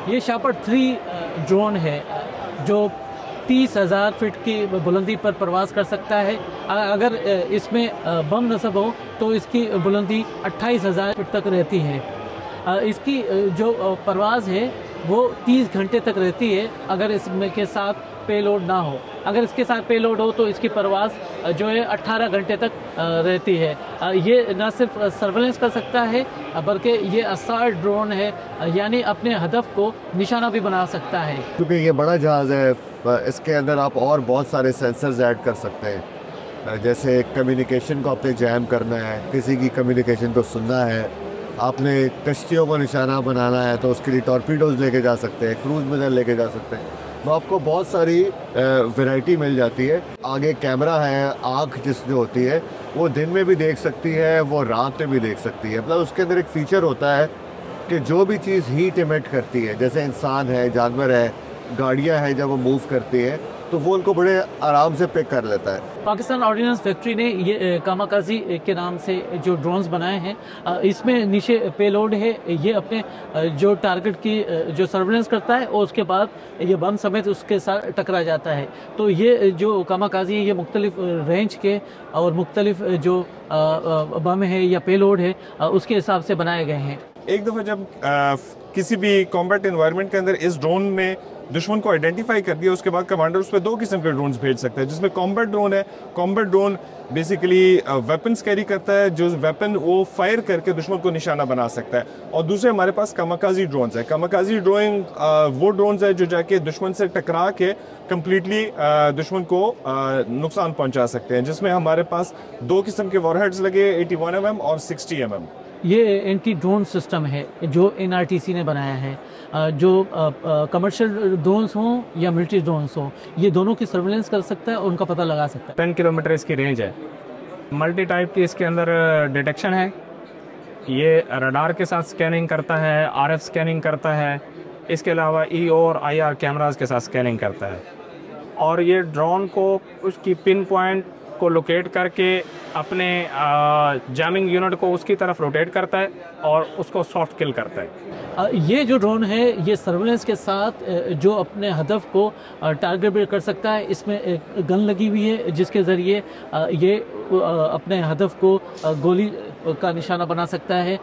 ये शापर 3 ड्रोन है जो 30,000 फीट की बुलंदी पर परवाज़ कर सकता है। अगर इसमें बम नस्ब हो तो इसकी बुलंदी 28,000 फीट तक रहती है। इसकी जो परवाज़ है वो 30 घंटे तक रहती है अगर इसमें के साथ पेलोड ना हो। अगर इसके साथ पेलोड हो तो इसकी परवाज़ जो है 18 घंटे तक रहती है। ये न सिर्फ सर्वेलेंस कर सकता है बल्कि ये असॉल्ट ड्रोन है, यानी अपने हदफ को निशाना भी बना सकता है। क्योंकि ये बड़ा जहाज़ है, इसके अंदर आप और बहुत सारे सेंसर्स ऐड कर सकते हैं। जैसे कम्युनिकेशन को आपने जैम करना है, किसी की कम्युनिकेशन को सुनना है, आपने कश्तियों को निशाना बनाना है तो उसके लिए टॉर्पीडोज लेके जा सकते हैं, क्रूज मिसाइल लेके जा सकते हैं। तो आपको बहुत सारी वैरायटी मिल जाती है। आगे कैमरा है, आँख जिसमें होती है वो दिन में भी देख सकती है, वो रात में भी देख सकती है। मतलब उसके अंदर एक फ़ीचर होता है कि जो भी चीज़ हीट इमिट करती है, जैसे इंसान है, जानवर है, गाड़ियाँ हैं, जब वो मूव करती है तो वो उनको बड़े आराम से पिक कर लेता है। पाकिस्तान ऑर्डिनेंस फैक्ट्री ने ये कामाकाजी के नाम से जो ड्रोन्स बनाए हैं, इसमें नीचे पेलोड है। ये अपने जो टारगेट की जो सर्वेलेंस करता है और उसके बाद ये बम समेत उसके साथ टकरा जाता है। तो ये जो कामाकाजी है ये मुख्तलिफ रेंज के और मुख्तलिफ जो बम है या पेलोड है उसके हिसाब से बनाए गए हैं। एक दफ़ा जब किसी भी कॉम्बैट एनवायरनमेंट के अंदर इस ड्रोन ने दुश्मन को आइडेंटिफाई कर दिया, उसके बाद कमांडर उस पर 2 किस्म के ड्रोन्स भेज सकता है, जिसमें कॉम्बैट ड्रोन है। Combat drone basically weapons carry करता है, जो वेपन वो फायर करके दुश्मन को निशाना बना सकता है। और दूसरे हमारे पास कामाकाजी ड्रोन्स है। कामाकाजी ड्रोन वो ड्रोन्स है जो जाके दुश्मन से टकरा के कम्प्लीटली दुश्मन को नुकसान पहुंचा सकते हैं, जिसमें हमारे पास 2 किस्म के वॉरहेड्स लगे, 81 mm और 60 mm। ये एंटी ड्रोन सिस्टम है जो NRTC ने बनाया है। जो कमर्शियल ड्रोन्स हों या मिलिट्री ड्रोन्स हों, ये दोनों की सर्वेलेंस कर सकता है और उनका पता लगा सकता है। 10 किलोमीटर इसकी रेंज है। मल्टी टाइप की इसके अंदर डिटेक्शन है। ये रडार के साथ स्कैनिंग करता है, RF स्कैनिंग करता है, इसके अलावा EO और IR कैमरास के साथ स्कैनिंग करता है। और ये ड्रोन को उसकी पिन पॉइंट को लोकेट करके अपने जैमिंग यूनिट को उसकी तरफ रोटेट करता है और उसको सॉफ्ट किल करता है। ये जो ड्रोन है ये सर्वेलेंस के साथ जो अपने हदफ को टारगेट भी कर सकता है। इसमें एक गन लगी हुई है जिसके ज़रिए ये अपने हदफ को गोली का निशाना बना सकता है।